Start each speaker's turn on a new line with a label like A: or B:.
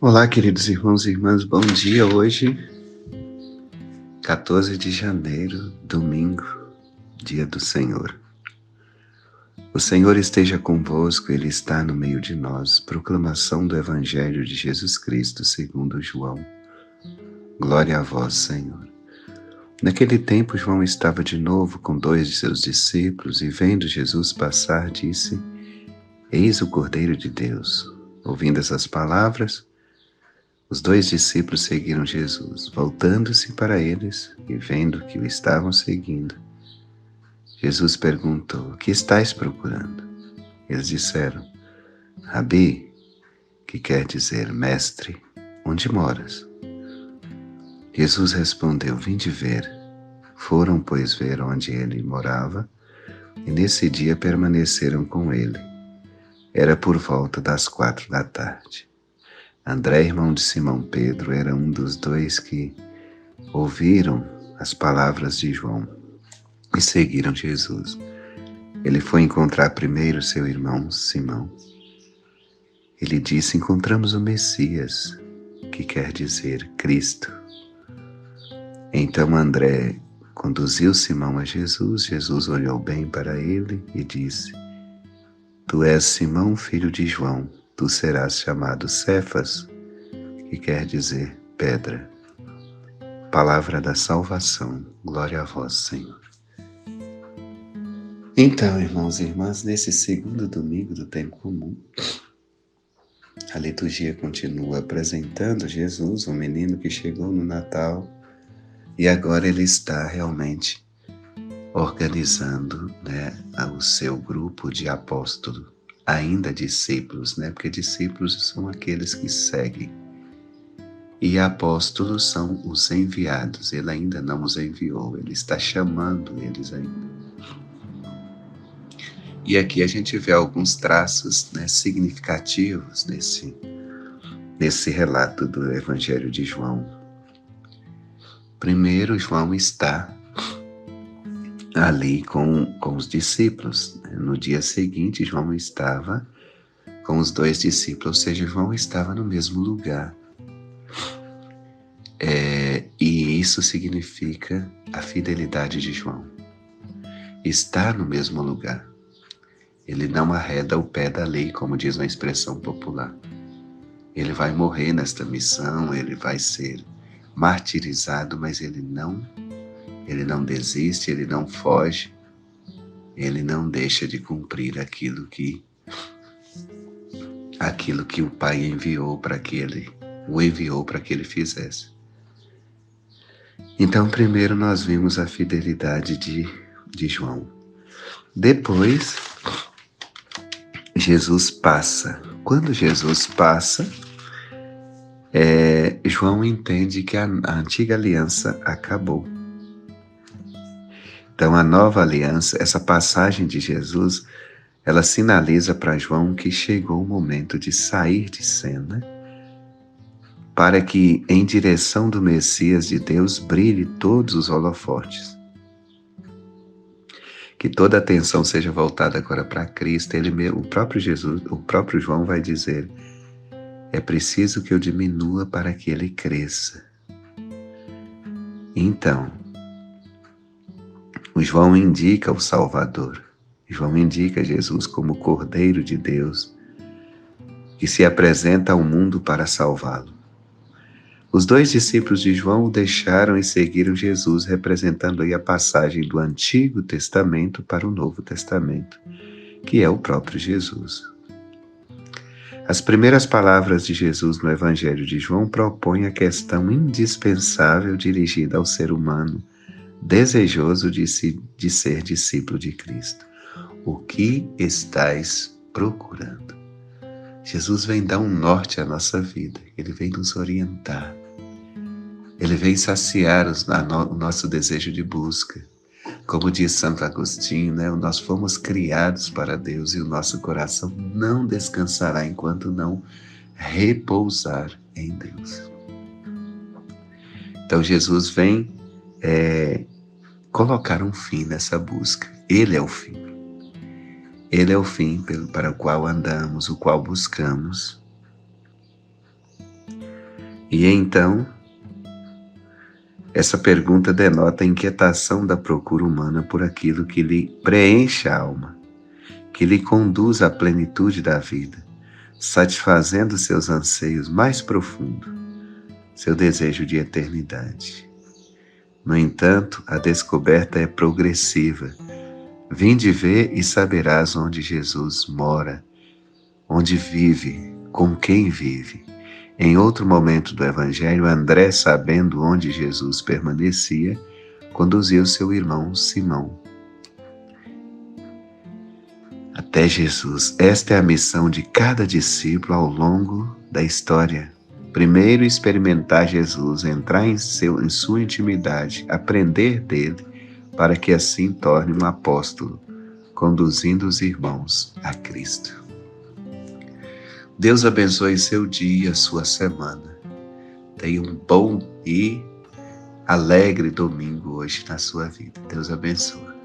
A: Olá, queridos irmãos e irmãs, bom dia. Hoje, 14 de janeiro, domingo, dia do Senhor. O Senhor esteja convosco, Ele está no meio de nós. Proclamação do Evangelho de Jesus Cristo segundo João. Glória a vós, Senhor. Naquele tempo, João estava de novo com 2 de seus discípulos e, vendo Jesus passar, disse: Eis o Cordeiro de Deus. Ouvindo essas palavras, os 2 discípulos seguiram Jesus. Voltando-se para eles e vendo que o estavam seguindo, Jesus perguntou: Que estáis procurando? Eles disseram: Rabi, que quer dizer mestre, onde moras? Jesus respondeu: Vinde ver. Foram, pois, ver onde ele morava, e nesse dia permaneceram com ele. Era por volta das 16h. André, irmão de Simão Pedro, era um dos 2 que ouviram as palavras de João e seguiram Jesus. Ele foi encontrar primeiro seu irmão Simão. Ele disse: Encontramos o Messias, que quer dizer Cristo. Então André conduziu Simão a Jesus. Jesus olhou bem para ele e disse: Tu és Simão, filho de João. Tu serás chamado Cefas, que quer dizer pedra. Palavra da salvação. Glória a vós, Senhor. Então, irmãos e irmãs, nesse segundo domingo do tempo comum, a liturgia continua apresentando Jesus, o menino que chegou no Natal, e agora ele está realmente organizando, o seu grupo de apóstolos, ainda discípulos, porque discípulos são aqueles que seguem. E apóstolos são os enviados. Ele ainda não os enviou, ele está chamando eles ainda. E aqui a gente vê alguns traços significativos nesse relato do Evangelho de João. Primeiro, João está ali com os discípulos. No dia seguinte, João estava com os 2 discípulos, ou seja, João estava no mesmo lugar. E isso significa a fidelidade de João. Estar no mesmo lugar. Ele não arreda o pé da lei, como diz uma expressão popular. Ele vai morrer nesta missão, ele vai ser martirizado, mas ele não desiste, ele não foge, ele não deixa de cumprir aquilo que o Pai enviou para que ele fizesse. Então, primeiro nós vimos a fidelidade de João. Depois, Jesus passa. Quando Jesus passa, João entende que a antiga aliança acabou. Então, a nova aliança, essa passagem de Jesus, ela sinaliza para João que chegou o momento de sair de cena, para que, em direção do Messias de Deus, brilhe todos os holofotes. Que toda a atenção seja voltada agora para Cristo. O próprio João vai dizer: é preciso que eu diminua para que ele cresça. Então, o João indica o Salvador. João indica Jesus como o Cordeiro de Deus, que se apresenta ao mundo para salvá-lo. Os 2 discípulos de João o deixaram e seguiram Jesus, representando aí a passagem do Antigo Testamento para o Novo Testamento, que é o próprio Jesus. As primeiras palavras de Jesus no Evangelho de João propõem a questão indispensável dirigida ao ser humano, desejoso de ser discípulo de Cristo. O que estais procurando? Jesus vem dar um norte à nossa vida, ele vem nos orientar, ele vem saciar o nosso desejo de busca. Como diz Santo Agostinho, nós fomos criados para Deus e o nosso coração não descansará enquanto não repousar em Deus. Então Jesus vem colocar um fim nessa busca. Ele é o fim. Ele é o fim para o qual andamos, o qual buscamos. E então, essa pergunta denota a inquietação da procura humana por aquilo que lhe preenche a alma, que lhe conduz à plenitude da vida, satisfazendo seus anseios mais profundos, seu desejo de eternidade. No entanto, a descoberta é progressiva. Vinde ver e saberás onde Jesus mora, onde vive, com quem vive. Em outro momento do Evangelho, André, sabendo onde Jesus permanecia, conduziu seu irmão Simão até Jesus. Esta é a missão de cada discípulo ao longo da história. Primeiro, experimentar Jesus, entrar em sua intimidade, aprender dele, para que assim torne um apóstolo, conduzindo os irmãos a Cristo. Deus abençoe seu dia, sua semana. Tenha um bom e alegre domingo hoje na sua vida. Deus abençoe.